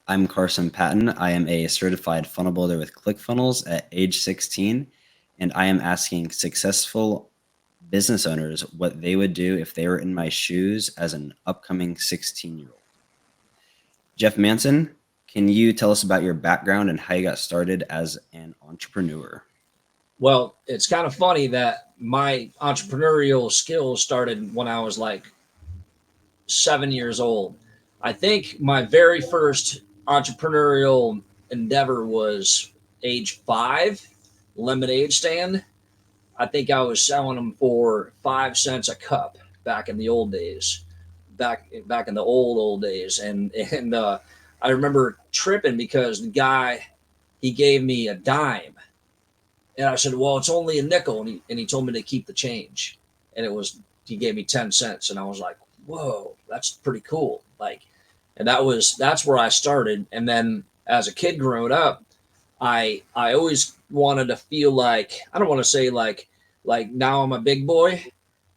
I'm Carson Patton. I am a certified funnel builder with ClickFunnels at age 16, and I am asking successful business owners what they would do if they were in my shoes as an upcoming 16-year-old. Jeff Manson, can you tell us about your background and how you got started as an entrepreneur? Well, it's kind of funny that my entrepreneurial skills started when I was like 7 years old. I think my very first entrepreneurial endeavor was age 5, lemonade stand. I think I was selling them for 5 cents a cup back in the old days, back in the old days, and I remember tripping because the guy he gave me a dime. And I said, well, it's only a nickel. And he told me to keep the change. And he gave me 10 cents. And I was like, whoa, that's pretty cool. And that's where I started. And then as a kid growing up, I always wanted to feel like, I don't want to say like now I'm a big boy,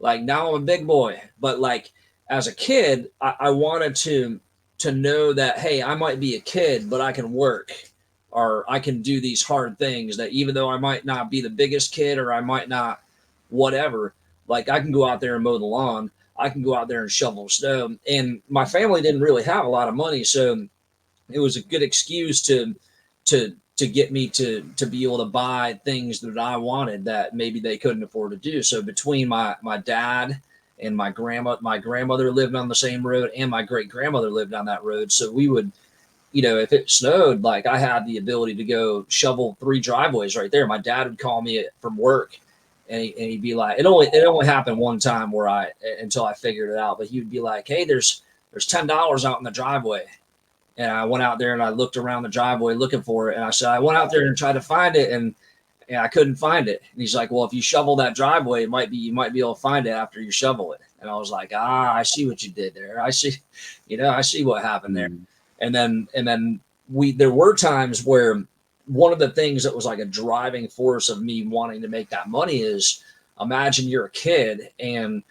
like now I'm a big boy, but like as a kid, I wanted to know that, hey, I might be a kid, but I can work or I can do these hard things that even though I might not be the biggest kid or I might not whatever, like I can go out there and mow the lawn. I can go out there and shovel snow. And my family didn't really have a lot of money, so it was a good excuse to get me to be able to buy things that I wanted that maybe they couldn't afford to do. So between my dad and my grandmother lived on the same road, and my great grandmother lived on that road. So we would, if it snowed, like I had the ability to go shovel 3 driveways right there. My dad would call me from work, and he'd be like, it only happened one time where I until I figured it out. But he would be like, hey, there's $10 out in the driveway. And I went out there and I looked around the driveway looking for it. And I said, I went out there and tried to find it, and I couldn't find it. And he's like, well, if you shovel that driveway, you might be able to find it after you shovel it. And I was like, I see what you did there. I see, I see what happened there. Mm, And then there were times where one of the things that was like a driving force of me wanting to make that money is, imagine you're a kid and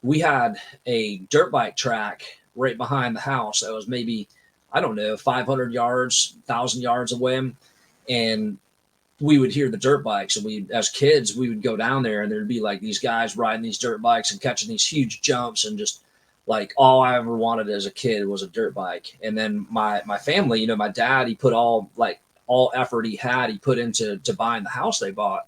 we had a dirt bike track right behind the house that was maybe, I don't know, 500 yards, 1,000 yards away. And we would hear the dirt bikes, and as kids, we would go down there and there'd be like these guys riding these dirt bikes and catching these huge jumps, and just like all I ever wanted as a kid was a dirt bike. And then my family, my dad, he put all effort he had, he put into buying the house they bought.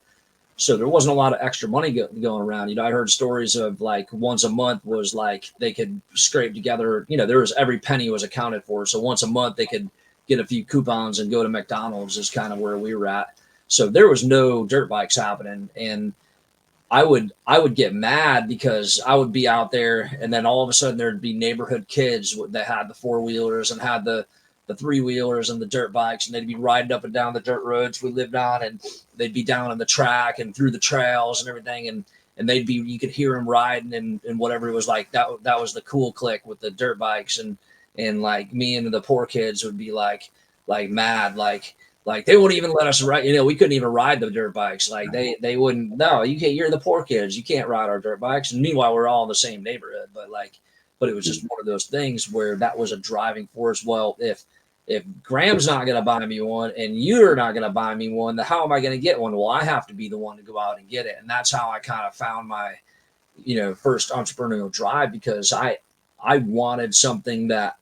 So there wasn't a lot of extra money going around. I heard stories of like once a month was like they could scrape together. There was every penny was accounted for. So once a month they could get a few coupons and go to McDonald's is kind of where we were at. So there was no dirt bikes happening, and I would get mad because I would be out there, and then all of a sudden there'd be neighborhood kids that had the 4-wheelers and had the 3-wheelers and the dirt bikes, and they'd be riding up and down the dirt roads we lived on, and they'd be down on the track and through the trails and everything, and you could hear them riding, and whatever it was like that was the cool clique with the dirt bikes, and like me and the poor kids would be like mad, like they wouldn't even let us ride. We couldn't even ride the dirt bikes. Like they wouldn't. No, you can't. You're the poor kids. You can't ride our dirt bikes. And meanwhile, we're all in the same neighborhood. But it was just mm, one of those things where that was a driving force. Well, if Graham's not going to buy me one and you're not going to buy me one, then how am I going to get one? Well, I have to be the one to go out and get it. And that's how I kind of found my, first entrepreneurial drive, because I wanted something that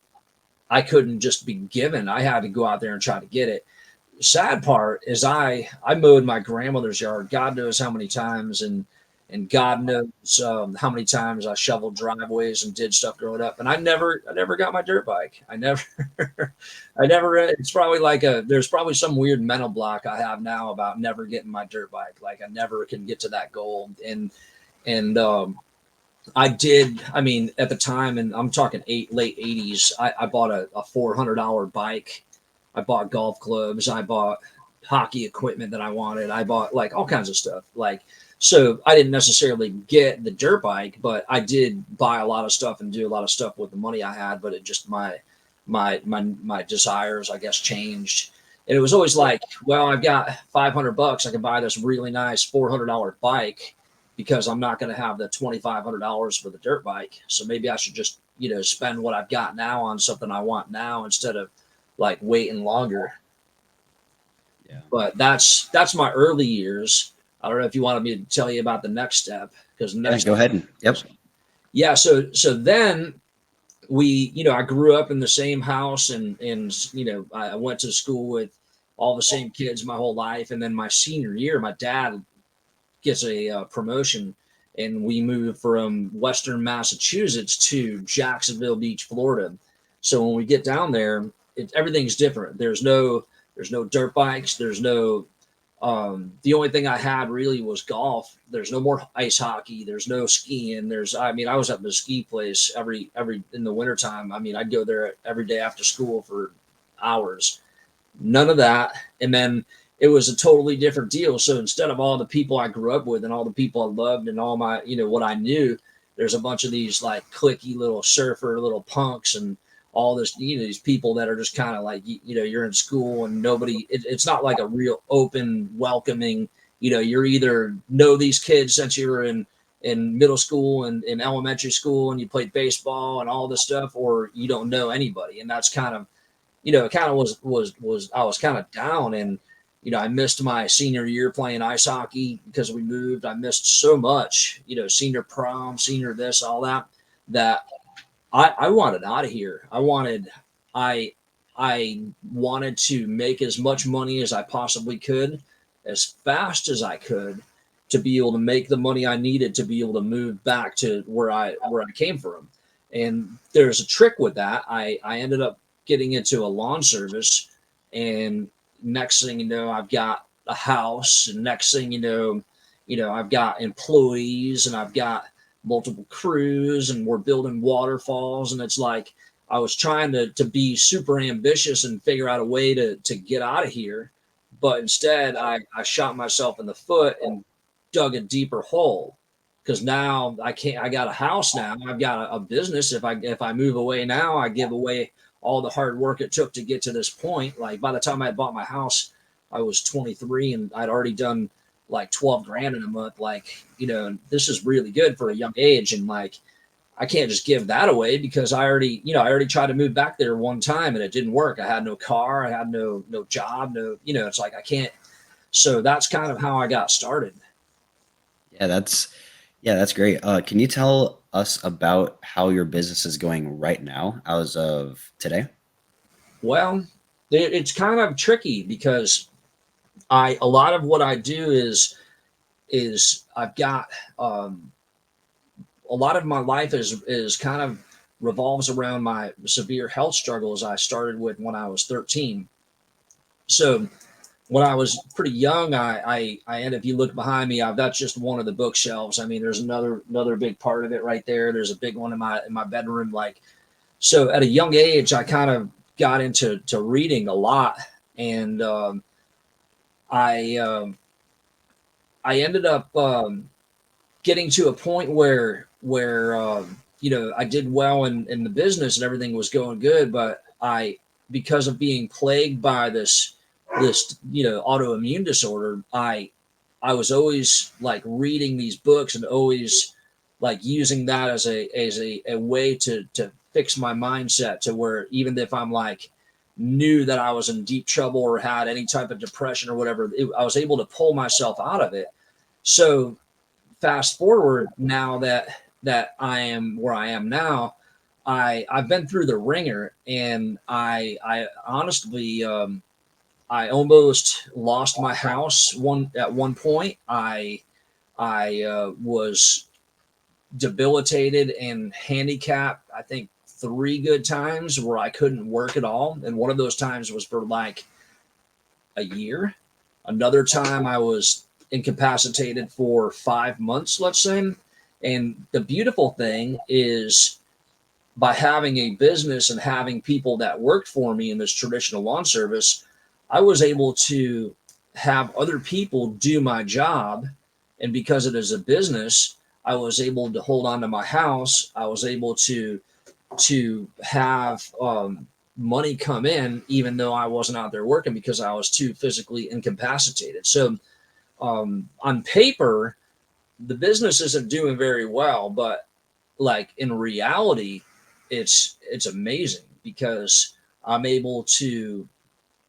I couldn't just be given. I had to go out there and try to get it. Sad part is I mowed my grandmother's yard. God knows how many times, and God knows how many times I shoveled driveways and did stuff growing up. And I never got my dirt bike. I never, I never. It's probably there's probably some weird mental block I have now about never getting my dirt bike. Like I never can get to that goal. And I did. I mean, at the time, and I'm talking late '80s, I bought a $400 bike. I bought golf clubs. I bought hockey equipment that I wanted. I bought like all kinds of stuff. So I didn't necessarily get the dirt bike, but I did buy a lot of stuff and do a lot of stuff with the money I had. But it just my desires, I guess, changed. And it was always like, well, I've got $500. I can buy this really nice $400 bike because I'm not going to have the $2,500 for the dirt bike. So maybe I should just spend what I've got now on something I want now, instead of like waiting longer. Yeah. But that's my early years. I don't know if you wanted me to tell you about the next step, because the Yeah. next Go ahead. Yep. yeah. So then we, I grew up in the same house, and I went to school with all the same kids my whole life. And then my senior year, my dad gets a promotion, and we moved from Western Massachusetts to Jacksonville Beach, Florida. So when we get down there, everything's different. There's no dirt bikes. There's no the only thing I had really was golf. There's no more ice hockey. There's no skiing. I was at the ski place every in the wintertime. I mean, I'd go there every day after school for hours. None of that. And then it was a totally different deal. So instead of all the people I grew up with and all the people I loved and all my, what I knew, there's a bunch of these like clicky little surfer, little punks, and all this, these people that are just kind of like, you're in school and it's not like a real open, welcoming, you're either know these kids since you were in middle school and in elementary school and you played baseball and all this stuff, or you don't know anybody. And that's kind of, it kind of was I was kind of down. And I missed my senior year playing ice hockey because we moved. I missed so much, senior prom, senior this, all that, that I wanted out of here. I wanted to make as much money as I possibly could, as fast as I could, to be able to make the money I needed to be able to move back to where I came from. And there's a trick with that. I ended up getting into a lawn service, and next thing you know, I've got a house, and next thing I've got employees, and I've got multiple crews, and we're building waterfalls. And it's like I was trying to be super ambitious and figure out a way to get out of here. But instead, I shot myself in the foot and dug a deeper hole, because now I can't. I got a house now. I've got a business. If I move away now, I give away all the hard work it took to get to this point. Like by the time I bought my house, I was 23, and I'd already done like 12 grand in a month. Like, this is really good for a young age. And like, I can't just give that away, because I already tried to move back there one time and it didn't work. I had no car. I had no job. It's like, I can't. So that's kind of how I got started. Yeah. That's great. Can you tell us about how your business is going right now as of today? Well, it's kind of tricky, because a lot of what I do is I've got, a lot of my life is kind of revolves around my severe health struggles I started with when I was 13. So when I was pretty young, and if you look behind me, that's just one of the bookshelves. I mean, there's another big part of it right there. There's a big one in my bedroom. Like, so at a young age, I kind of got into reading a lot. And I I ended up getting to a point where I did well in the business and everything was going good. But because of being plagued by this autoimmune disorder, I was always like reading these books and always like using that as a way to fix my mindset, to where even if I'm like knew that I was in deep trouble or had any type of depression or whatever, I was able to pull myself out of it. So fast forward now that I am where I am now, I've been through the ringer, and I honestly, I almost lost my house at one point. I was debilitated and handicapped, I think, 3 good times where I couldn't work at all, and one of those times was for like a year. Another time I was incapacitated for 5 months, let's say. And the beautiful thing is, by having a business and having people that worked for me in this traditional lawn service, I was able to have other people do my job. And because it is a business, I was able to hold on to my house. I was able to have money come in, even though I wasn't out there working because I was too physically incapacitated. So on paper, the business isn't doing very well, but like in reality, it's amazing, because I'm able to,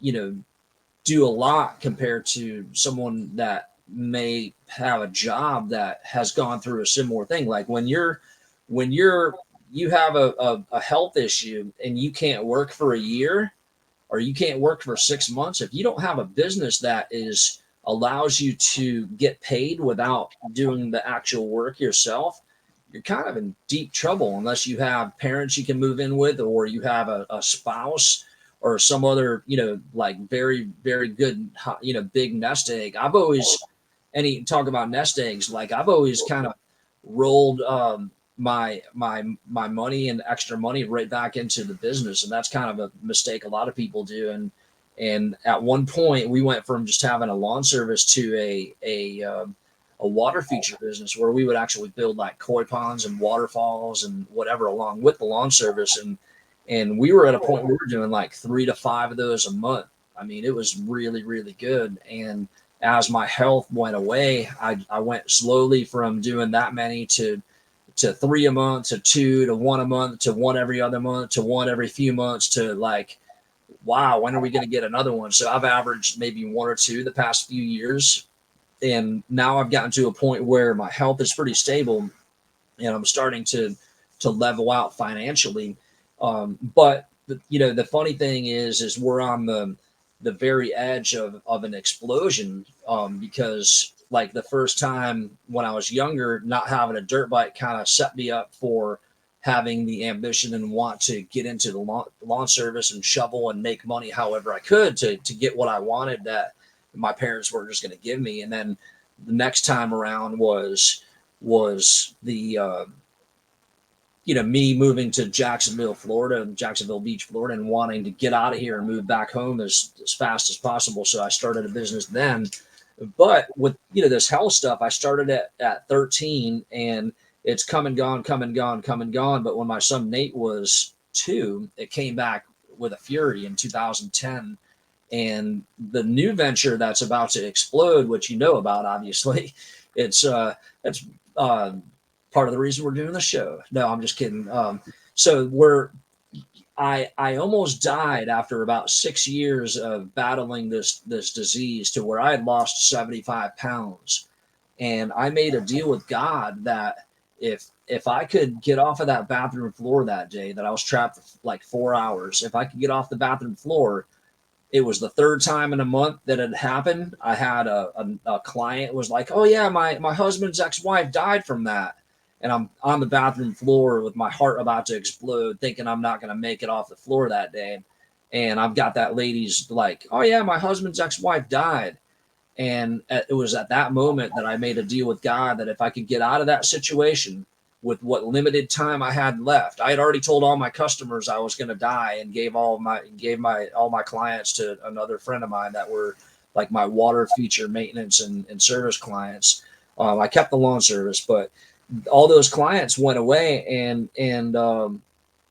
you know, do a lot compared to someone that may have a job that has gone through a similar thing. Like when you have a health issue and you can't work for a year, or you can't work for 6 months, if you don't have a business that is allows you to get paid without doing the actual work yourself, you're kind of in deep trouble unless you have parents you can move in with, or you have a spouse or some other, like very, very good, big nest egg. I've always, any talk about nest eggs, like I've always kind of rolled my money and extra money right back into the business, and that's kind of a mistake a lot of people do. And at one point, we went from just having a lawn service to a water feature business where we would actually build like koi ponds and waterfalls and whatever along with the lawn service. And we were at a point where we were doing like 3 to 5 of those a month. I mean, it was really, really good. And as my health went away, I went slowly from doing that many to 3 a month, to 2 to 1 a month, to one every other month, to one every few months, to like, wow, when are we going to get another one? So I've averaged maybe 1 or 2 the past few years. And now I've gotten to a point where my health is pretty stable and I'm starting to level out financially. But the funny thing is we're on the very edge of an explosion, because like the first time when I was younger, not having a dirt bike kind of set me up for having the ambition and want to get into the lawn service and shovel and make money however I could to get what I wanted that my parents were just going to give me. And then the next time around was the me moving to Jacksonville Beach, Florida, and wanting to get out of here and move back home as fast as possible. So I started a business then. But with this health stuff, I started at 13, and it's come and gone, come and gone, come and gone. But when my son Nate was 2, it came back with a fury in 2010. And the new venture that's about to explode, which you know about, obviously, it's part of the reason we're doing the show. No, I'm just kidding. So I almost died after about 6 years of battling this disease, to where I had lost 75 pounds, and I made a deal with God that if I could get off of that bathroom floor that day that I was trapped for like 4 hours, if I could get off the bathroom floor, it was the third time in a month that it happened. I had a client was like, "Oh yeah, my husband's ex-wife died from that." And I'm on the bathroom floor with my heart about to explode, thinking I'm not going to make it off the floor that day. And I've got that lady's like, "Oh yeah, my husband's ex-wife died." And it was at that moment that I made a deal with God that if I could get out of that situation with what limited time I had left, I had already told all my customers I was going to die, and gave all my clients to another friend of mine that were like my water feature maintenance and service clients. I kept the lawn service, but all those clients went away, and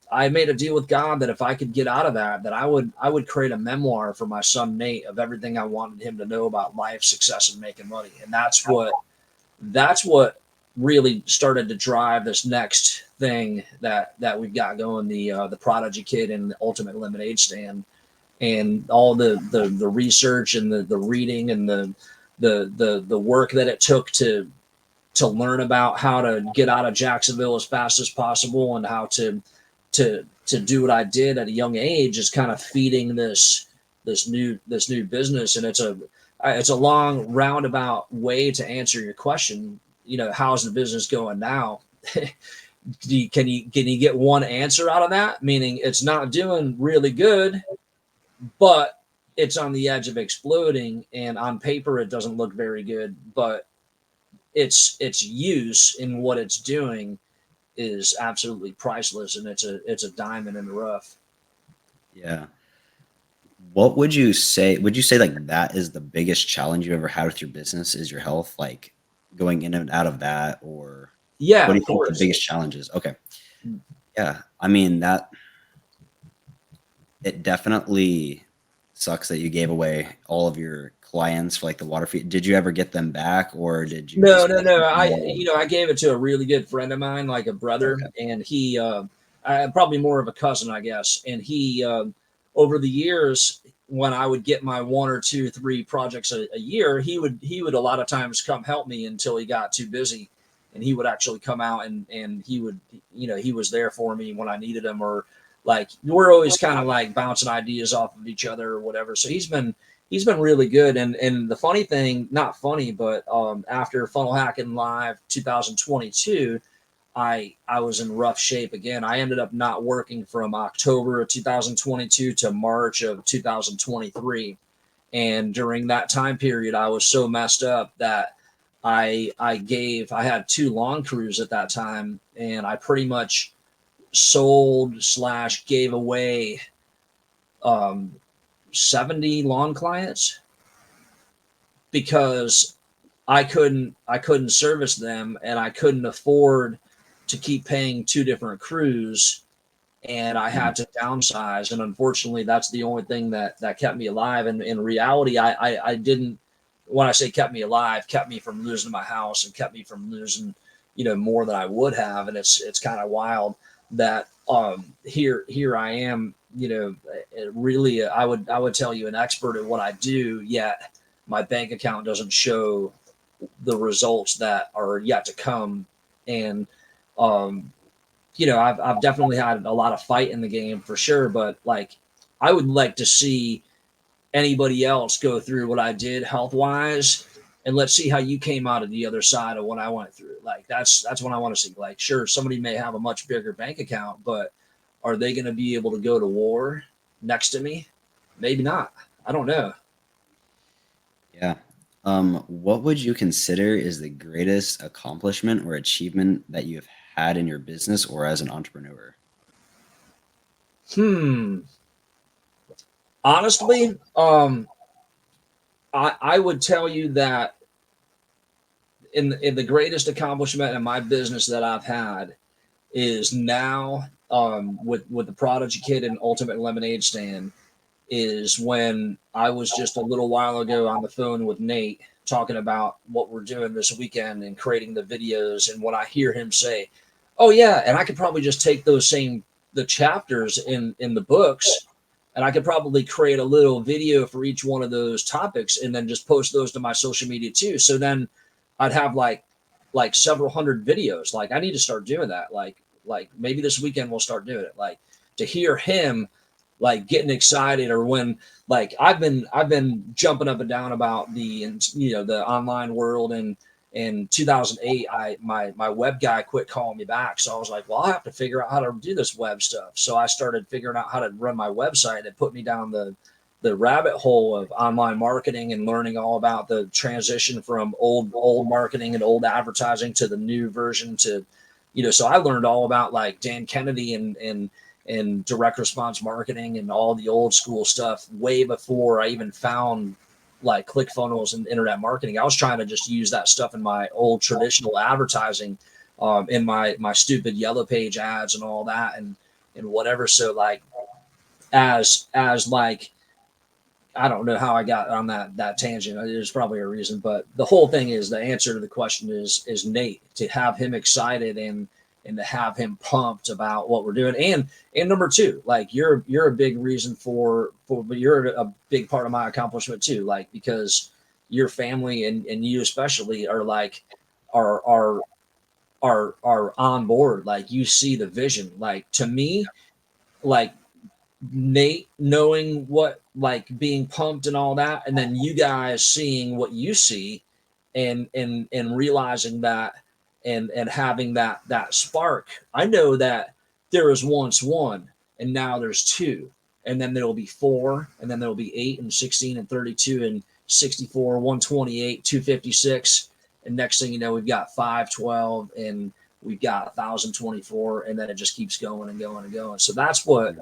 I made a deal with God that if I could get out of that I would create a memoir for my son Nate of everything I wanted him to know about life, success, and making money. And that's what really started to drive this next thing that we've got going, the Prodigy Kid and the Ultimate Lemonade Stand, and all the research and the reading and the work that it took to learn about how to get out of Jacksonville as fast as possible, and how to do what I did at a young age is kind of feeding this new business. And it's a long roundabout way to answer your question. How's the business going now? Can you get one answer out of that? Meaning it's not doing really good, but it's on the edge of exploding, and on paper it doesn't look very good, but its use in what it's doing is absolutely priceless, and it's a diamond in the rough. Yeah. What would you say? Would you say like that is the biggest challenge you ever had with your business is your health, like going in and out of that, or Yeah, what do of you think the course. biggest challenge is? Okay. Yeah. I mean, that it definitely sucks that you gave away all of your clients for like the water fee. Did you ever get them back, or did you No, just no, no. more? I gave it to a really good friend of mine, like a brother, Okay. and he, probably more of a cousin, I guess. And over the years, when I would get my one or two, three projects a year, he would a lot of times come help me until he got too busy, and he would actually come out and he would, he was there for me when I needed him, or like we're always kind of like bouncing ideas off of each other or whatever. So he's been really good. And the funny thing, not funny, but after Funnel Hacking Live 2022, I was in rough shape again. I ended up not working from October of 2022 to March of 2023. And during that time period, I was so messed up that I had two lawn crews at that time, and I pretty much sold slash gave away um, 70 lawn clients because I couldn't service them, and I couldn't afford to keep paying two different crews, and I had to downsize. And unfortunately, that's the only thing that kept me alive. And in reality, I didn't. When I say kept me alive, kept me from losing my house and kept me from losing, more than I would have. And it's kind of wild that here I am. Really, I would tell you an expert at what I do, yet my bank account doesn't show the results that are yet to come. And um, I've definitely had a lot of fight in the game for sure, but like I would like to see anybody else go through what I did health wise, and let's see how you came out of the other side of what I went through. Like that's what I want to see. Like, sure, somebody may have a much bigger bank account, but are they going to be able to go to war next to me? Maybe not. I don't know. Yeah. What would you consider is the greatest accomplishment or achievement that you have had in your business or as an entrepreneur? Hmm. Honestly, I would tell you that in the greatest accomplishment in my business that I've had is now, with the Prodigy Kid and Ultimate Lemonade Stand, is when I was just a little while ago on the phone with Nate talking about what we're doing this weekend and creating the videos. And when I hear him say, "Oh yeah," and I could probably just take the chapters in the books, and I could probably create a little video for each one of those topics and then just post those to my social media too. So then I'd have like several hundred videos. Like I need to start doing that. Like maybe this weekend we'll start doing it. Like to hear him like getting excited, or when like I've been jumping up and down about the online world. And in 2008, my web guy quit calling me back, so I was like, well, I'll have to figure out how to do this web stuff. So I started figuring out how to run my website. It put me down the rabbit hole of online marketing and learning all about the transition from old marketing and old advertising to the new version. To so I learned all about like Dan Kennedy and direct response marketing and all the old school stuff way before I even found like ClickFunnels and internet marketing. I was trying to just use that stuff in my old traditional advertising, in my stupid yellow page ads and all that, and whatever. So like as like I don't know how I got on that tangent. There's probably a reason, but the whole thing is, the answer to the question is Nate. To have him excited and to have him pumped about what we're doing. And number two, like you're a big reason but you're a big part of my accomplishment too. Like because your family and you especially are like are are are on board. Like you see the vision. Like to me, like Nate knowing what, like being pumped and all that, and then you guys seeing what you see, and realizing that, and having that spark. I know that there was once one, and now there's two, and then there'll be four, and then there'll be 8 and 16 and 32 and 64, 128, 256, and next thing you know, we've got 512, and we've got 1024, and then it just keeps going and going and going. So that's what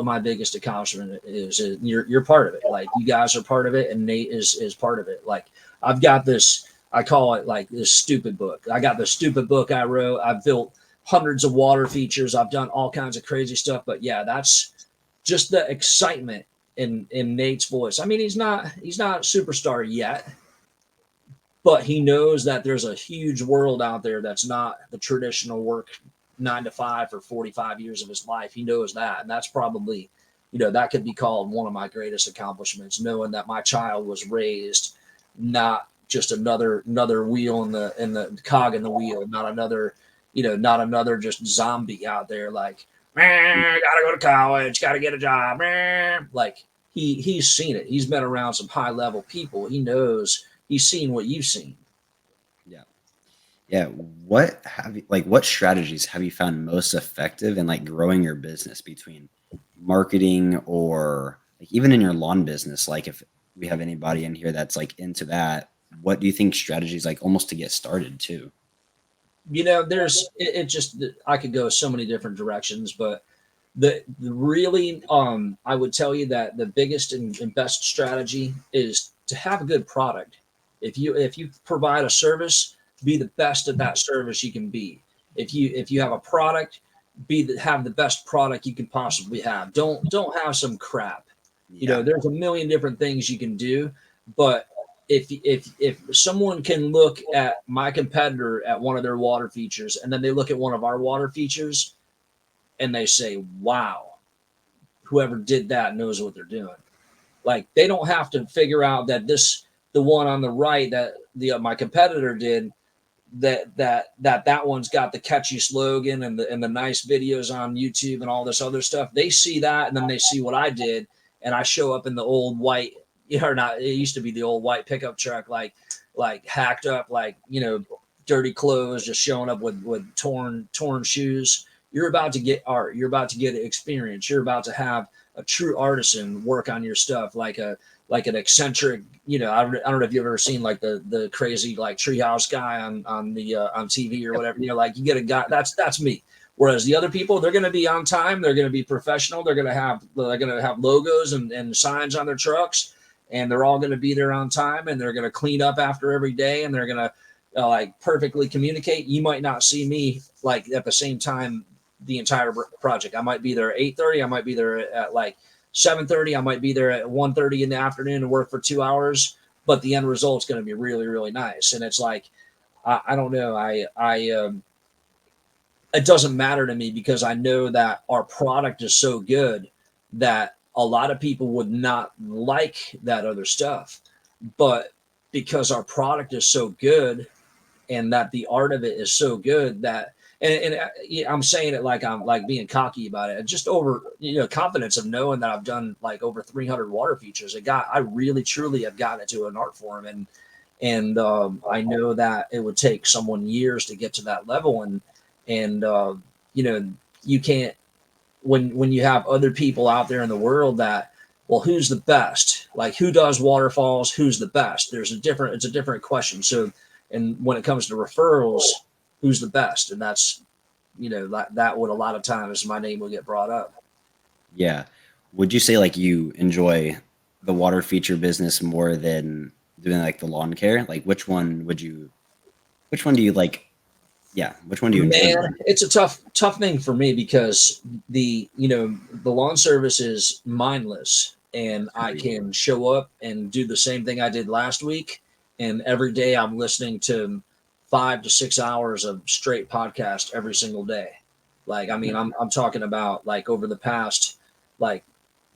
my biggest accomplishment is. You're part of it. Like you guys are part of it, and Nate is part of it. Like I've got this. I call it like this stupid book. I got the stupid book I wrote. I've built hundreds of water features. I've done all kinds of crazy stuff. But yeah, that's just the excitement in Nate's voice. I mean, he's not superstar yet, but he knows that there's a huge world out there that's not the traditional work 9 to 5 for 45 years of his life. He knows that, and that's probably that could be called one of my greatest accomplishments, knowing that my child was raised not just another wheel in the cog in the wheel, not another, not another just zombie out there like, man, gotta go to college, gotta get a job, man. Like he's seen it. He's been around some high level people. He knows, he's seen what you've seen. Yeah. Yeah. What strategies have you found most effective in like growing your business between marketing or like even in your lawn business? Like if we have anybody in here that's like into that, what do you think strategies like almost to get started too? There's it just, I could go so many different directions, but the really, I would tell you that the biggest and best strategy is to have a good product. If you provide a service, be the best at that service you can be. If you have a product, have the best product you can possibly have. Don't have some crap. Yeah. There's a million different things you can do, but if someone can look at my competitor at one of their water features, and then they look at one of our water features and they say, wow, whoever did that knows what they're doing. Like they don't have to figure out that the one on the right that my competitor did, that one's got the catchy slogan and the nice videos on YouTube and all this other stuff. They see that, and then they see what I did, and I show up in the old white, or not, it used to be the old white pickup truck, like hacked up, like, dirty clothes, just showing up with torn shoes. You're about to get art. You're about to get experience. You're about to have a true artisan work on your stuff, like an eccentric, I don't know if you've ever seen like the crazy like treehouse guy on TV or whatever. Like you get a guy, that's me. Whereas the other people, they're going to be on time, they're going to be professional, they're going to have logos and signs on their trucks, and they're all going to be there on time, and they're going to clean up after every day, and they're going to like perfectly communicate. You might not see me like at the same time the entire project. I might be there at 8:30. I might be there at like 7:30. I might be there at 1:30 in the afternoon to work for 2 hours, but the end result's going to be really, really nice. And it's like, I don't know. It doesn't matter to me because I know that our product is so good that a lot of people would not like that other stuff. But because our product is so good and that the art of it is so good that, yeah, I'm saying it like I'm like being cocky about it, just over, confidence of knowing that I've done like over 300 water features. I really truly have gotten it to an art form, and I know that it would take someone years to get to that level, and you can't, when you have other people out there in the world that, well, who's the best, like who does waterfalls, who's the best, it's a different question. So, and when it comes to referrals, who's the best, and that's, that would, a lot of times my name will get brought up. Yeah. Would you say like you enjoy the water feature business more than doing like the lawn care? Like which one do you like? Yeah. Which one do you enjoy Man, more? it's a tough thing for me because the lawn service is mindless, and I Agreed. can show up and do the same thing I did last week, and every day I'm listening to 5 to 6 hours of straight podcast every single day. Like, I mean, I'm talking about like over the past like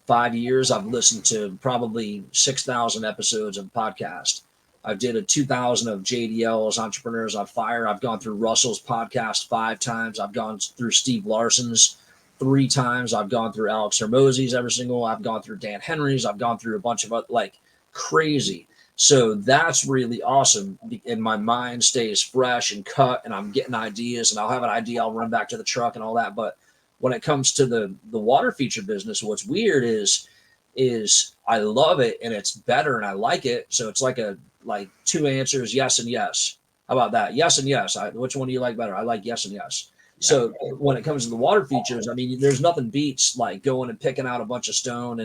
5 years, I've listened to probably 6,000 episodes of podcast. I did a 2,000 of JDL's Entrepreneurs on Fire. I've gone through Russell's podcast 5 times. I've gone through Steve Larson's 3 times. I've gone through Alex Hermosi's every single. I've gone through Dan Henry's. I've gone through a bunch of like crazy. So that's really awesome. And my mind stays fresh and cut, and I'm getting ideas, and I'll have an idea. I'll run back to the truck and all that. But when it comes to the water feature business, what's weird is I love it and it's better and I like it. So it's like 2 answers, yes and yes. How about that? Yes and yes. Which one do you like better? I like yes and yes. Yeah. So when it comes to the water features, I mean, there's nothing beats like going and picking out a bunch of stone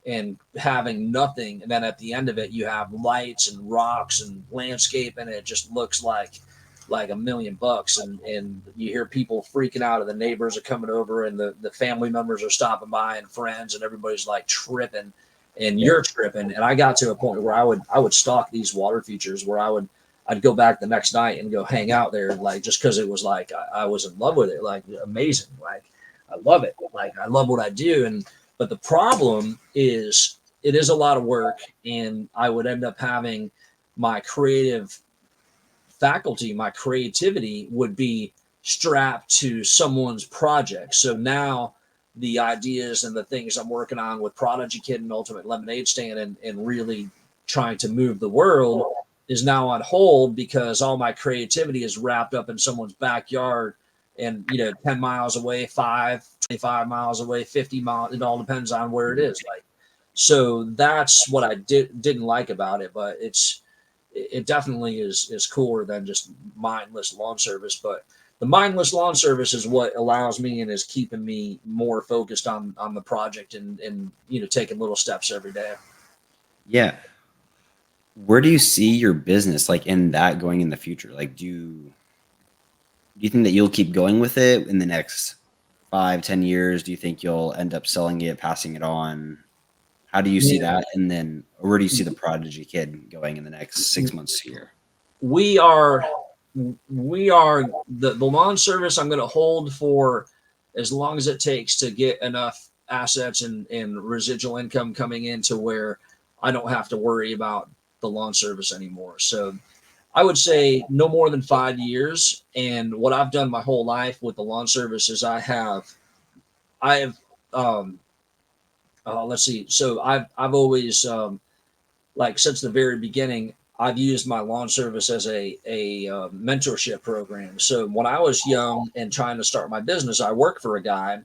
and having nothing, and then at the end of it you have lights and rocks and landscape, and it just looks like $1,000,000, and you hear people freaking out, and the neighbors are coming over, and the family members are stopping by, and friends, and everybody's like tripping, and Yeah. you're tripping. And I got to a point where I would stalk these water features, where I'd go back the next night and go hang out there, like just because it was like I was in love with it, like amazing, like I love it, like I love what I do. But the problem is it is a lot of work, and I would end up having my creative faculty, my creativity would be strapped to someone's project. So now the ideas and the things I'm working on with Prodigy Kid and Ultimate Lemonade Stand, and really trying to move the world is now on hold because all my creativity is wrapped up in someone's backyard and 10 miles away, 25 miles away, 50 miles. It all depends on where it is. Like, so that's what I didn't like about it, but it definitely is cooler than just mindless lawn service. But the mindless lawn service is what allows me and is keeping me more focused on the project, and taking little steps every day. Yeah. Where do you see your business like in that going in the future? Like, do you think that you'll keep going with it in the next 5, 10 years? Do you think you'll end up selling it, passing it on? How do you see Yeah. that? And then where do you see the Prodigy Kid going in the next 6 months to a year? we are we are the lawn service I'm going to hold for as long as it takes to get enough assets and residual income coming in to where I don't have to worry about the lawn service anymore. So I would say no more than 5 years. And what I've done my whole life with the lawn service is I have um let's see. So I've always like since the very beginning, I've used my lawn service as a mentorship program. So when I was young and trying to start my business, I worked for a guy,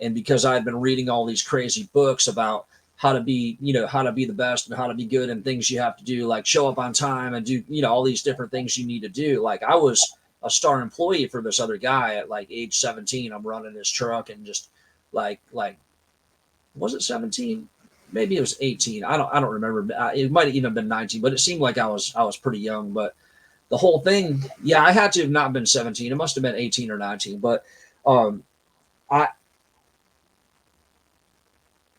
and because I had been reading all these crazy books about how to be, how to be the best and how to be good and things you have to do, like show up on time and do, all these different things you need to do. Like I was a star employee for this other guy at like age 17. I'm running his truck and just like was it 17? Maybe it was 18. I don't remember. It might have even been 19, but it seemed like I was pretty young. But the whole thing, yeah, I had to have not been 17. It must have been 18 or 19. But um, I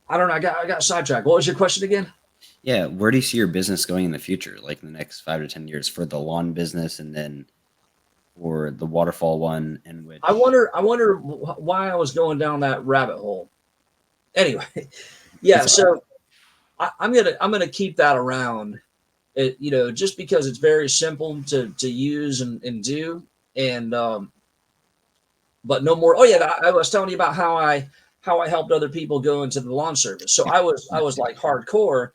I don't know. I got sidetracked. What was your question again? Yeah, where do you see your business going in the future, like in the next 5 to 10 years for the lawn business and then for the waterfall one, in I which wonder. I wonder why I was going down that rabbit hole. Anyway, yeah. it's all right. So I'm gonna keep that around. It just because it's very simple to use and do, and but no more. Oh yeah, I was telling you about how I helped other people go into the lawn service. So I was like hardcore,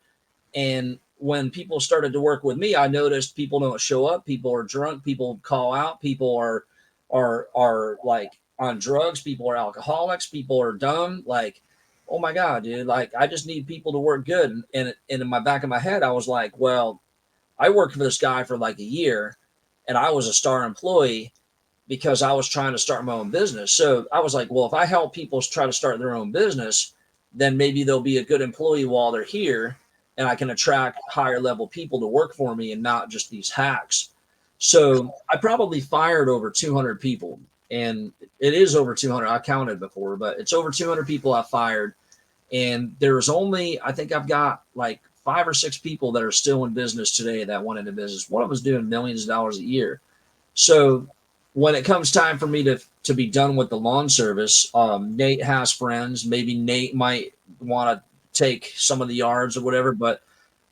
and when people started to work with me, I noticed people don't show up. People are drunk. People call out. People are like on drugs. People are alcoholics. People are dumb. Like, oh my god, dude! Like, I just need people to work good. And in my back of my head, I was like, well, I worked for this guy for like a year, and I was a star employee because I was trying to start my own business. So I was like, well, if I help people try to start their own business, then maybe they'll be a good employee while they're here, and I can attract higher level people to work for me and not just these hacks. So I probably fired over 200 people, and it is over 200. I counted before, but it's over 200 people I fired. And there's only, I think I've got like 5 or 6 people that are still in business today that went into business. One of them is doing millions of dollars a year. So when it comes time for me to be done with the lawn service, Nate has friends. Maybe Nate might want to take some of the yards or whatever, but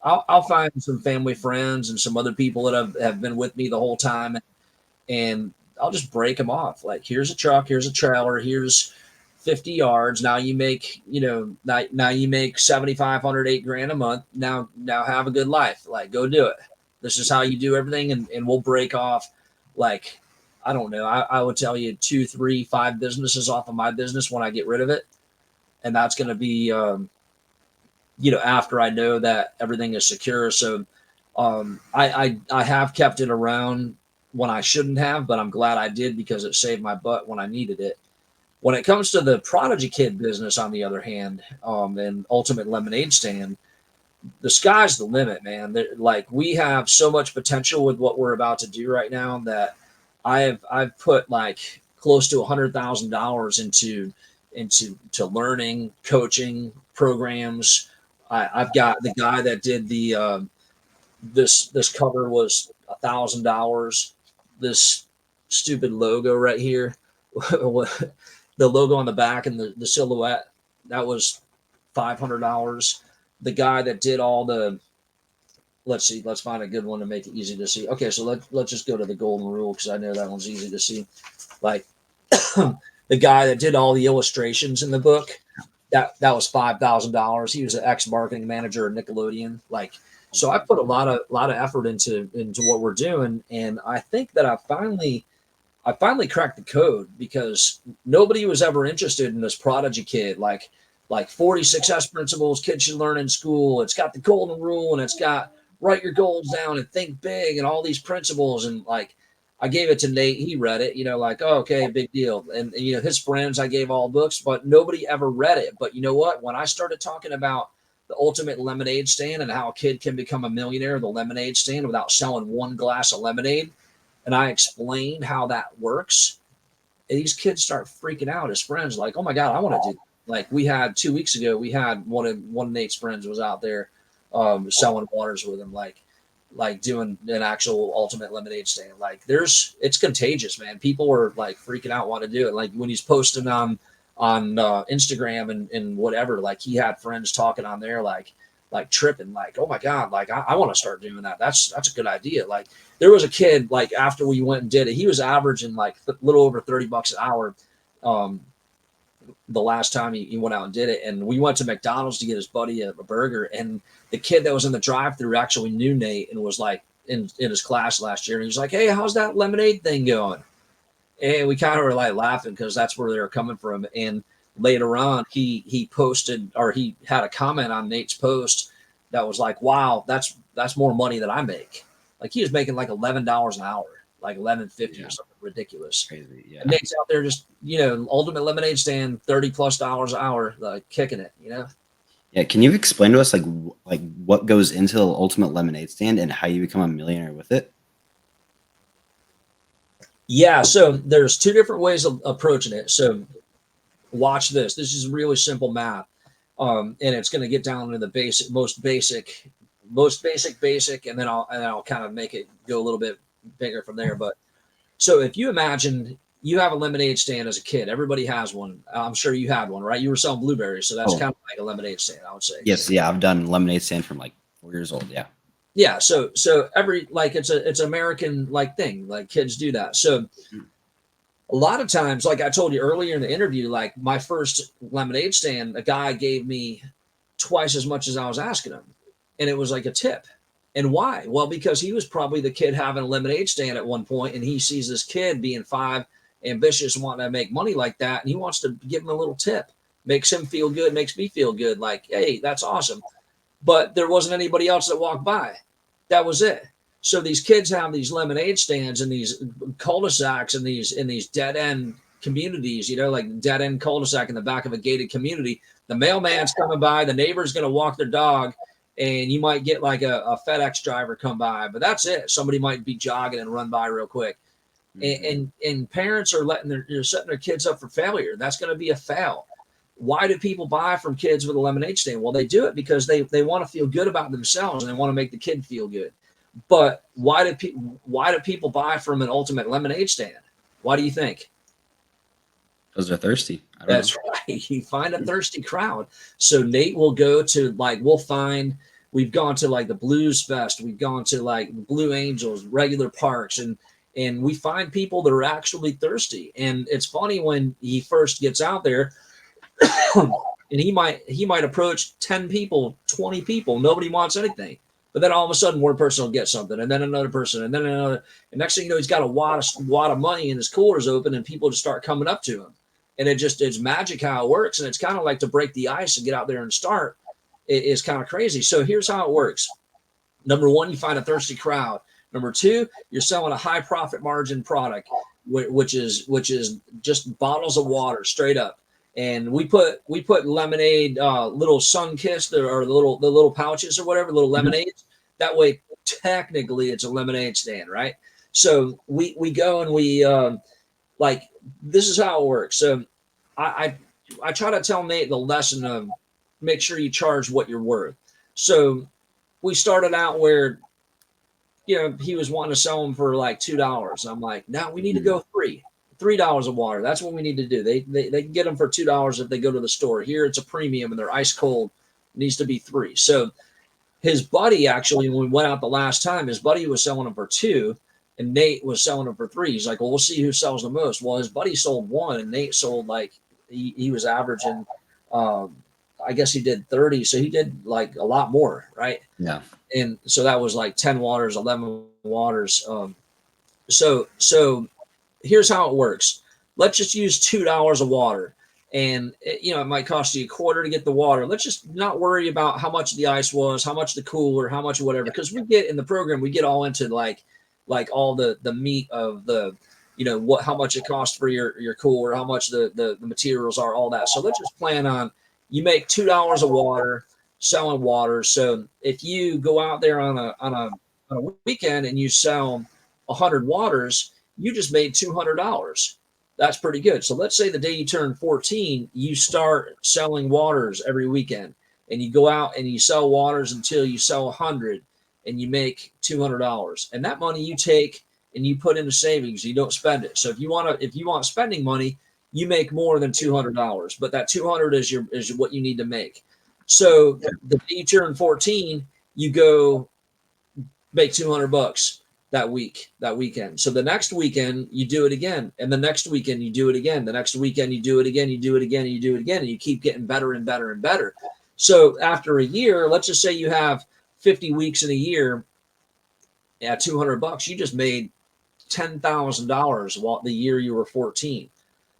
I'll find some family friends and some other people that have been with me the whole time, and I'll just break them off. Like, here's a truck, here's a trailer, here's 50 yards. Now you make, now you make 7,500, 8 grand a month. Now have a good life. Like, go do it. This is how you do everything. And we'll break off, like, I don't know. I would tell you 2, 3, 5 businesses off of my business when I get rid of it. And that's going to be, after I know that everything is secure. So I have kept it around when I shouldn't have, but I'm glad I did because it saved my butt when I needed it. When it comes to the Prodigy Kid business, on the other hand, and Ultimate Lemonade Stand, the sky's the limit, man. Like, we have so much potential with what we're about to do right now that I've put like close to $100,000 into learning, coaching programs. I've got the guy that did the this cover was $1,000. This stupid logo right here, the logo on the back and the silhouette, that was $500. The guy that did all the, let's see, let's find a good one to make it easy to see. Okay, so let's just go to the golden rule because I know that one's easy to see. Like the guy that did all the illustrations in the book, that was $5,000. He was an ex-marketing manager at Nickelodeon. Like, so I put a lot of effort into what we're doing, and I think that I finally cracked the code because nobody was ever interested in this prodigy kid. Like 40 success principles kids should learn in school. It's got the golden rule, and it's got write your goals down and think big and all these principles. And like, I gave it to Nate. He read it, like, oh, okay, big deal. And his friends, I gave all books, but nobody ever read it. But you know what? When I started talking about the ultimate lemonade stand and how a kid can become a millionaire, the lemonade stand without selling one glass of lemonade, and I explained how that works, and these kids start freaking out. His friends like, oh my God, I want to do that. Like we had 2 weeks ago, we had one of Nate's friends was out there selling waters with him, like doing an actual ultimate lemonade stand. Like it's contagious, man. People are like freaking out, want to do it. Like when he's posting on Instagram and whatever, like he had friends talking on there, like tripping, like, oh my God, like I want to start doing that. That's a good idea. Like there was a kid, like after we went and did it, he was averaging like a little over $30 an hour. The last time he went out and did it, and we went to McDonald's to get his buddy a burger, and the kid that was in the drive-thru actually knew Nate and was like in his class last year, and he was like, hey, how's that lemonade thing going? And we kind of were like laughing because that's where they were coming from. And later on, he posted, or he had a comment on Nate's post that was like, wow, that's more money than I make. Like he was making like $11 an hour, like 11.50 or something ridiculous. Crazy, yeah. And Nate's out there just, ultimate lemonade stand, $30+ an hour, like kicking it, Yeah, can you explain to us like what goes into the ultimate lemonade stand and how you become a millionaire with it? Yeah, so there's two different ways of approaching it. So watch this. This is really simple math. And it's going to get down to the most basic, and then I'll kind of make it go a little bit bigger from there. But so if you imagine you have a lemonade stand as a kid, everybody has one. I'm sure you had one, right? You were selling blueberries, so that's kind of like a lemonade stand, I would say. Yes, yeah, I've done lemonade stand from like 4 years old. Yeah. Yeah, so every like it's American like thing, like kids do that. So a lot of times, like I told you earlier in the interview, like my first lemonade stand, a guy gave me twice as much as I was asking him, and it was like a tip. And why? Well, because he was probably the kid having a lemonade stand at one point, and he sees this kid being ambitious and wanting to make money like that, and he wants to give him a little tip. Makes him feel good, makes me feel good. Like, hey, that's awesome. But there wasn't anybody else that walked by. That was it. So these kids have these lemonade stands in these cul-de-sacs in these dead end communities, like dead end cul-de-sac in the back of a gated community. The mailman's coming by, the neighbor's going to walk their dog, and you might get like a FedEx driver come by, but that's it. Somebody might be jogging and run by real quick. Mm-hmm. And parents are they're setting their kids up for failure. That's going to be a fail. Why do people buy from kids with a lemonade stand? Well, they do it because they want to feel good about themselves and they want to make the kid feel good. But why do people buy from an ultimate lemonade stand? Why do you think? Because they're thirsty. That's right. You find a thirsty crowd. So Nate will go to we've gone to like the Blues Fest. We've gone to like Blue Angels, regular parks, and we find people that are actually thirsty. And it's funny when he first gets out there and he might approach 10 people, 20 people. Nobody wants anything. But then all of a sudden one person will get something, and then another person, and then another. And next thing you know, he's got a wad of money and his cooler's open and people just start coming up to him. And it's magic how it works. And it's kind of like to break the ice and get out there and start. It is kind of crazy. So here's how it works. Number one, you find a thirsty crowd. Number two, you're selling a high profit margin product, which is just bottles of water straight up. And we put lemonade, little sun-kissed or the little pouches or whatever, little lemonades. That way, technically, it's a lemonade stand, right? So we go and we like, this is how it works. So I try to tell Nate the lesson of make sure you charge what you're worth. So we started out where, he was wanting to sell them for like $2. I'm like, no, we need to go $3. $3 of water. That's what we need to do. They can get them for $2 if they go to the store. Here it's a premium and they're ice cold. It needs to be 3. So his buddy, actually, when we went out the last time, his buddy was selling them for 2 and Nate was selling them for 3. He's like, well, we'll see who sells the most. Well, his buddy sold 1 and Nate sold like, he was averaging, I guess he did 30. So he did like a lot more, right? Yeah. And so that was like 10 waters, 11 waters. So here's how it works. Let's just use $2 of water. And it might cost you a quarter to get the water. Let's just not worry about how much the ice was, how much the cooler, how much whatever. Because we get in the program, we get all into like all the meat of the, how much it costs for your cooler, how much the materials are, all that. So let's just plan on, you make $2 of water selling water. So if you go out there on a weekend and you sell 100 waters, you just made $200. That's pretty good. So let's say the day you turn 14, you start selling waters every weekend, and you go out and you sell waters until you sell 100 and you make $200. And that money you take and you put into savings, you don't spend it. So if you want spending money, you make more than $200, but that 200 is what you need to make. So the day you turn 14, you go make $200 that weekend. So the next weekend you do it again, and the next weekend you do it again. The next weekend you do it again, you do it again, and you do it again, and you keep getting better and better and better. So after a year, let's just say you have 50 weeks in a year at $200, you just made $10,000 the year you were 14.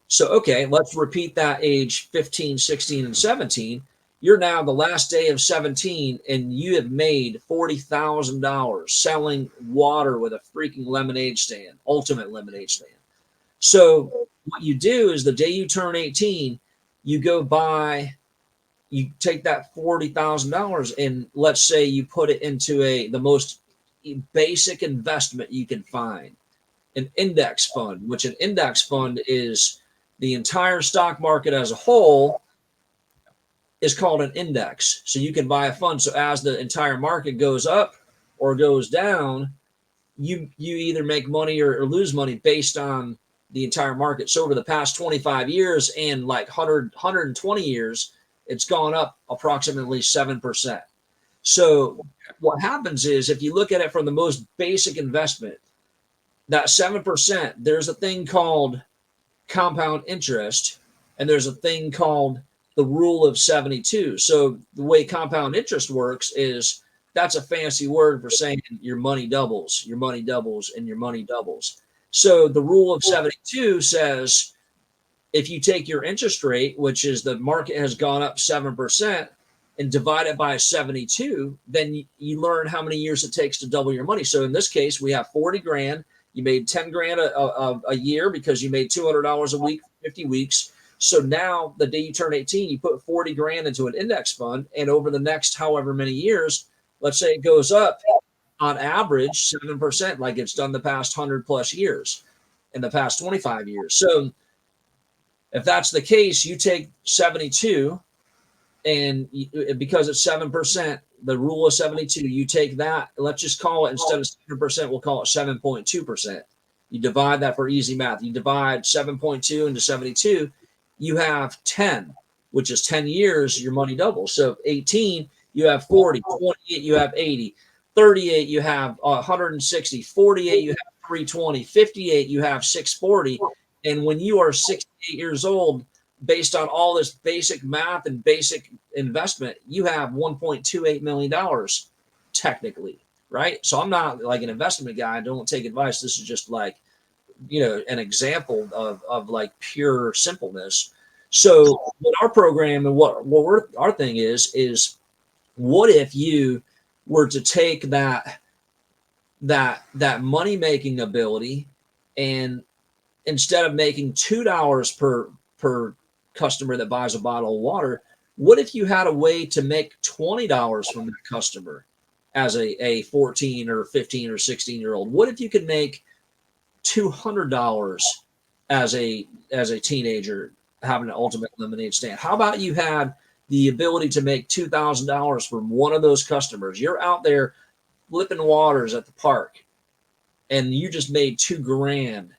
So, okay, let's repeat that age 15, 16, and 17. You're now the last day of 17, and you have made $40,000 selling water with a freaking lemonade stand, ultimate lemonade stand. So what you do is the day you turn 18, you take that $40,000 and let's say you put it into the most basic investment you can find, an index fund, which an index fund is the entire stock market as a whole is called an index. So you can buy a fund. So as the entire market goes up or goes down, you either make money or lose money based on the entire market. So over the past 25 years and like 120 years, it's gone up approximately 7%. So what happens is if you look at it from the most basic investment, that 7%, there's a thing called compound interest, and there's a thing called the rule of 72. So the way compound interest works is that's a fancy word for saying your money doubles, your money doubles, and your money doubles. So the rule of 72 says if you take your interest rate, which is the market has gone up 7%, and divide it by 72, then you learn how many years it takes to double your money. So in this case, we have 40 grand. You made 10 grand a year because you made $200 a week, 50 weeks. So now the day you turn 18, you put 40 grand into an index fund. And over the next however many years, let's say it goes up on average 7%, like it's done the past 100 plus years, in the past 25 years. So if that's the case, you take 72 and because it's 7%, the rule of 72, you take that, let's just call it, instead of 7%, we'll call it 7.2%. You divide that for easy math. You divide 7.2 into 72, you have 10, which is 10 years, your money doubles. So 18, you have 40, 28, you have 80, 38, you have 160, 48, you have 320, 58, you have 640. And when you are 68 years old, based on all this basic math and basic investment, you have $1.28 million technically, right? So I'm not like an investment guy. I don't take advice. This is just like, an example of like pure simpleness. So what our program and what our thing is what if you were to take that money making ability, and instead of making $2 per customer that buys a bottle of water, what if you had a way to make $20 from that customer as a 14 or 15 or 16-year-old? What if you could make $200 as a teenager having an ultimate lemonade stand? How about you had the ability to make $2,000 from one of those customers? You're out there flipping waters at the park and you just made $2,000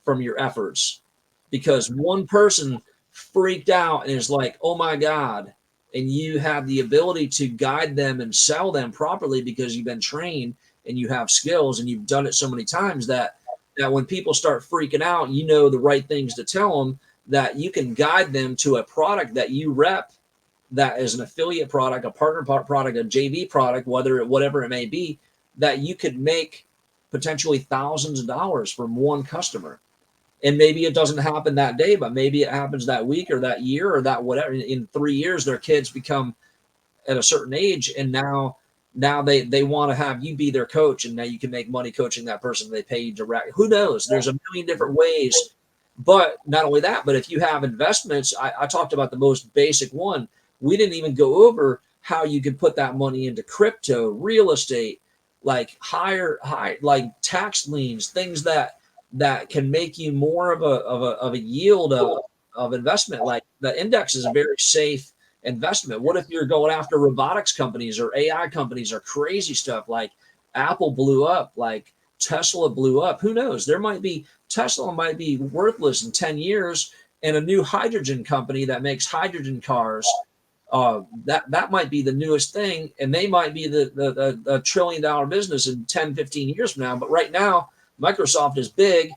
from your efforts, because one person freaked out and is like, oh my God. And you have the ability to guide them and sell them properly because you've been trained and you have skills and you've done it so many times that when people start freaking out, you know the right things to tell them, that you can guide them to a product that you rep, that is an affiliate product, a partner product, a JV product, whatever it may be, that you could make potentially thousands of dollars from one customer. And maybe it doesn't happen that day, but maybe it happens that week or that year or that whatever. In 3 years, their kids become at a certain age, and now they want to have you be their coach, and now you can make money coaching that person. They pay you direct. Who knows? There's a million different ways. But not only that, but if you have investments, I talked about the most basic one. We didn't even go over how you could put that money into crypto, real estate, like high like tax liens, things that can make you more of a yield of investment. Like the index is a very safe investment. What if you're going after robotics companies or AI companies or crazy stuff like Apple blew up, like Tesla blew up? Who knows? Tesla might be worthless in 10 years, and a new hydrogen company that makes hydrogen cars, that might be the newest thing, and they might be the $1 trillion business in 10, 15 years from now. But right now, Microsoft is big,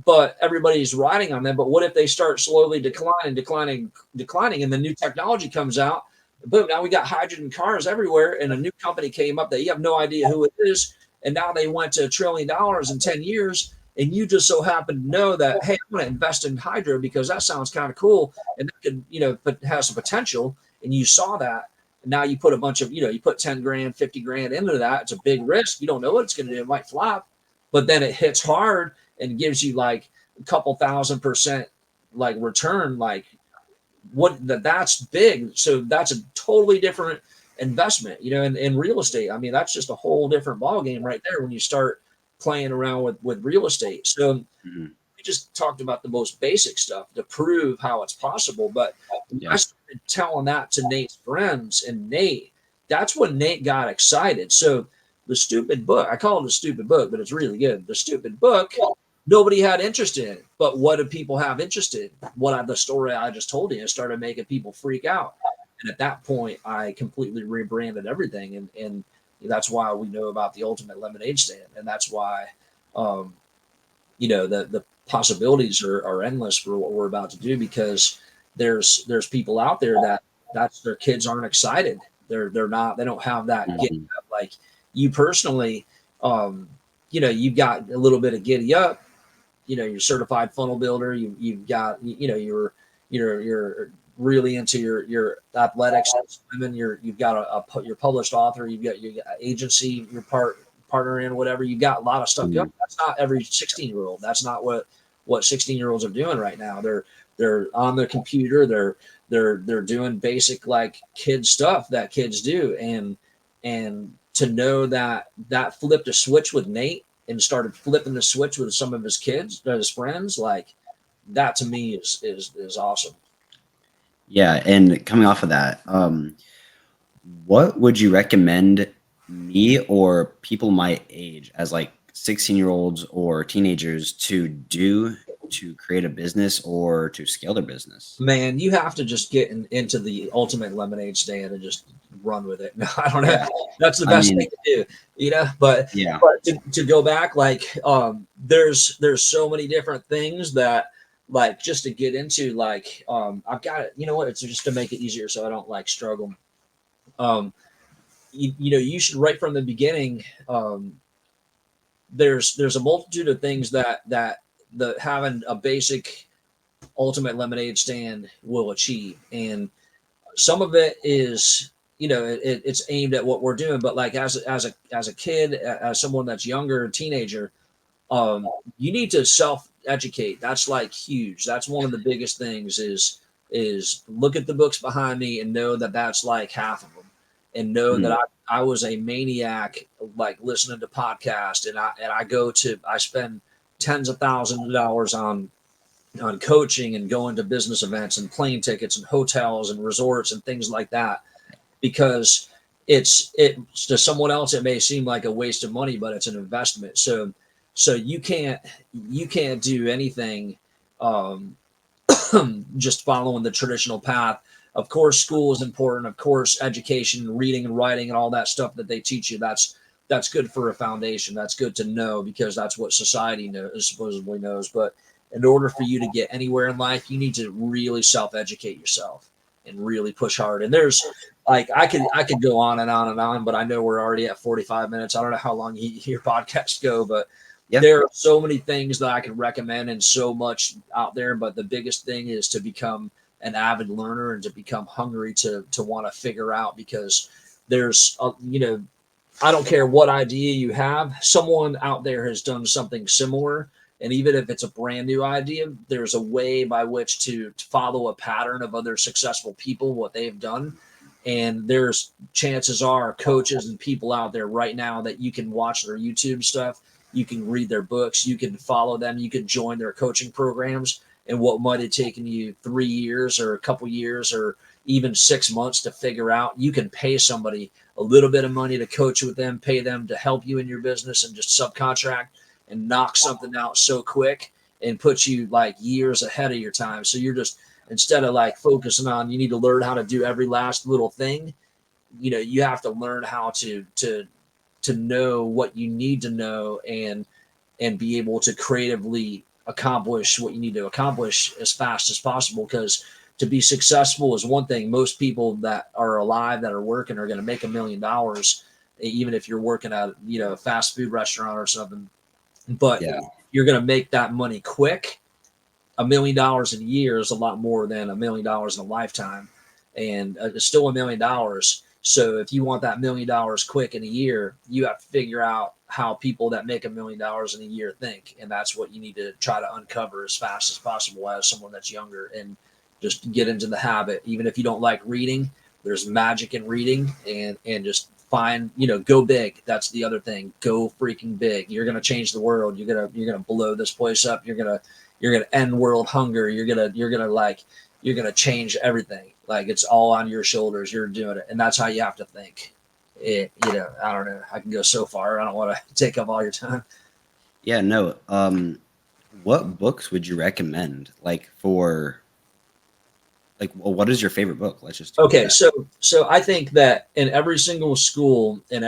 but everybody's riding on them. But what if they start slowly declining, and the new technology comes out? Boom, now we got hydrogen cars everywhere, and a new company came up that you have no idea who it is, and now they went to $1 trillion in 10 years, and you just so happen to know that, hey, I'm going to invest in hydro because that sounds kind of cool, and that could, but has some potential, and you saw that. And now you put a bunch of, you put 10 grand, 50 grand into that. It's a big risk. You don't know what it's going to do. It might flop, but then it hits hard and gives you like a couple 1,000% like return. Like that's big. So that's a totally different investment, in real estate. I mean, that's just a whole different ball game right there when you start playing around with real estate. So we just talked about the most basic stuff to prove how it's possible. But I started telling that to Nate's friends, and that's when Nate got excited. So the stupid book, I call it a stupid book, but it's really good. The stupid book, nobody had interest in it. But what did people have interest in? The story I just told you, it started making people freak out. And at that point, I completely rebranded everything. And that's why we know about the Ultimate Lemonade Stand. And that's why, the possibilities are endless for what we're about to do, because there's people out there that's their kids aren't excited. They don't have that giddy up like you personally. You've got a little bit of giddy up. You're certified funnel builder. You've got you're really into your athletics. You've got your published author. You've got your agency. Your partner in whatever. You've got a lot of stuff going. That's not every 16-year-old. That's not what 16-year-olds are doing right now. They're on their computer. They're doing basic like kid stuff that kids do. And to know that flipped a switch with Nate and started flipping the switch with some of his kids, his friends, like that to me is awesome. Yeah. And coming off of that, what would you recommend me or people my age as like 16-year-olds or teenagers to do to create a business or to scale their business? Man, you have to just get into the Ultimate Lemonade Stand and just run with it. No, I don't know. Yeah. That's the best thing to do, but to go back, like, there's so many different things that, like, just to get into, like, I've got it. You know what? It's just to make it easier so I don't like struggle. You should right from the beginning. There's a multitude of things that having a basic Ultimate Lemonade Stand will achieve, and some of it is it's aimed at what we're doing, but like as a kid, as someone that's younger, a teenager, you need to self-educate. That's like huge. That's one of the biggest things is look at the books behind me and know that that's like half of them, and know that I was a maniac, like listening to podcasts, and I spend tens of thousands of dollars on coaching and going to business events and plane tickets and hotels and resorts and things like that, because it's to someone else it may seem like a waste of money, but it's an investment. So So you can't do anything um, just following the traditional path. Of course, school is important. Of course, education, reading and writing, and all that stuff that they teach you. That's good for a foundation. That's good to know because that's what society knows, supposedly knows. But in order for you to get anywhere in life, you need to really self-educate yourself and really push hard. And there's like I could go on and on and on, but I know we're already at 45 minutes. I don't know how long your podcasts go, but Yeah. there are so many things that I can recommend and so much out there. But the biggest thing is to become an avid learner and to become hungry to want to figure out because there's, I don't care what idea you have, someone out there has done something similar. And even if it's a brand new idea, there's a way by which to follow a pattern of other successful people, what they've done. And there's chances are coaches and people out there right now that you can watch their YouTube stuff, you can read their books, you can follow them, you can join their coaching programs. And what might have taken you 3 years or a couple years or even 6 months to figure out, you can pay somebody a little bit of money to coach with them, pay them to help you in your business and just subcontract and knock something out so quick and put you like years ahead of your time. So you're just, instead of like focusing on, you need to learn how to do every last little thing, you have to learn how to know what you need to know and be able to creatively accomplish what you need to accomplish as fast as possible. Because to be successful is one thing. Most people that are alive that are working are going to make $1 million, even if you're working at a fast food restaurant or something. But Yeah. you're going to make that money quick. $1 million in a year is a lot more than $1 million in a lifetime, and it's still $1 million. So if you want that $1 million quick in a year, you have to figure out how people that make $1 million in a year think, and that's what you need to try to uncover as fast as possible as someone that's younger, and just get into the habit. Even if you don't like reading, there's magic in reading, and just find, go big. That's the other thing. Go freaking big. You're gonna change the world. You're gonna blow this place up. You're gonna end world hunger. You're gonna change everything. Like, it's all on your shoulders. You're doing it, and that's how you have to think. I don't know. I can go so far. I don't want to take up all your time. Yeah, no. What books would you recommend? What is your favorite book? Let's just do Okay, that. so I think that in every single school, in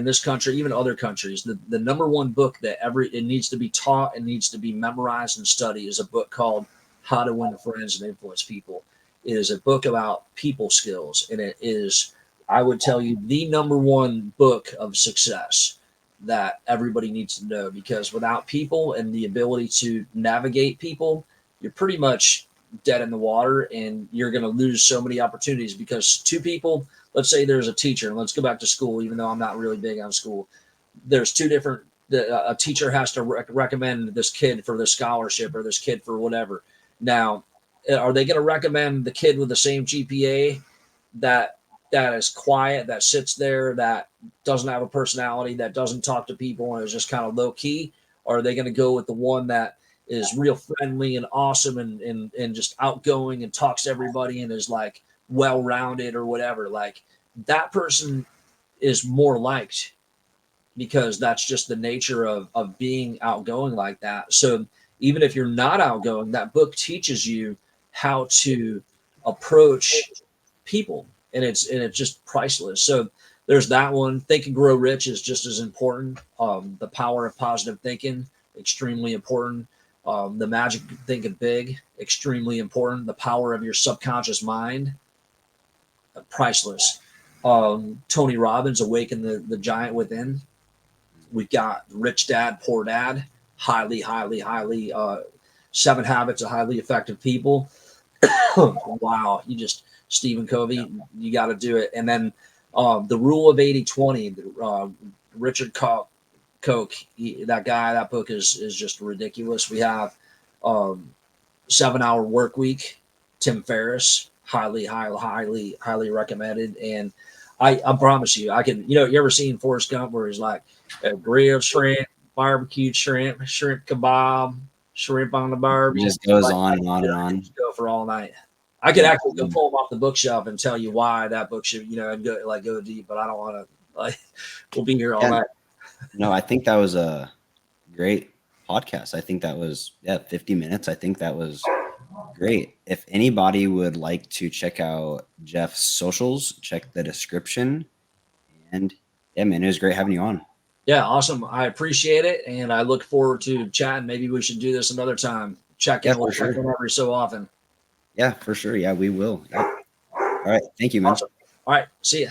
this country, even other countries, the number one book that it needs to be taught and needs to be memorized and studied is a book called How to Win Friends and Influence People. It is a book about people skills, and it is, I would tell you, the number one book of success that everybody needs to know, because without people and the ability to navigate people, you're pretty much dead in the water, and you're going to lose so many opportunities. Because two people, let's say there's a teacher, and let's go back to school, even though I'm not really big on school. There's two different, a teacher has to recommend this kid for this scholarship or this kid for whatever. Now, are they going to recommend the kid with the same GPA that is quiet, that sits there, that doesn't have a personality, that doesn't talk to people, and is just kind of low key? Or are they going to go with the one that is real friendly and awesome and just outgoing and talks to everybody and is like well rounded or whatever? Like, that person is more liked, because that's just the nature of being outgoing like that. So even if you're not outgoing, that book teaches you how to approach people, and it's just priceless. So there's that one. Think and Grow Rich is just as important. The Power of Positive Thinking, extremely important. The Magic of Thinking Big, extremely important. The Power of Your Subconscious Mind, priceless. Tony Robbins, Awaken the Giant Within. We've got Rich Dad, Poor Dad, highly, highly, highly, 7 Habits of Highly Effective People. Wow, Stephen Covey, you got to do it. And then The Rule of 80/20, Richard Koch, that book is just ridiculous. We have 7 Hour Work Week, Tim Ferriss, highly, highly, highly, highly recommended. And I promise you, I can. You ever seen Forrest Gump where he's like, grilled shrimp, barbecued shrimp, shrimp kebab, shrimp on the It barbie? just goes Like, on and on and I could on. just go for all night. I could Yeah. actually go pull them off the bookshelf and tell you why that book should, and go deep, but I don't want to. Like, we'll be here all Yeah. night. No, I think that was a great podcast. I think that was 50 minutes. I think that was great. If anybody would like to check out Jeff's socials, check the description. And yeah, man, it was great having you on. Yeah, awesome. I appreciate it, and I look forward to chatting. Maybe we should do this another time. Check Yeah, in. We'll for check sure. in every so often. Yeah, for sure. Yeah, we will. Yep. All right. Thank you, man. Awesome. All right. See ya.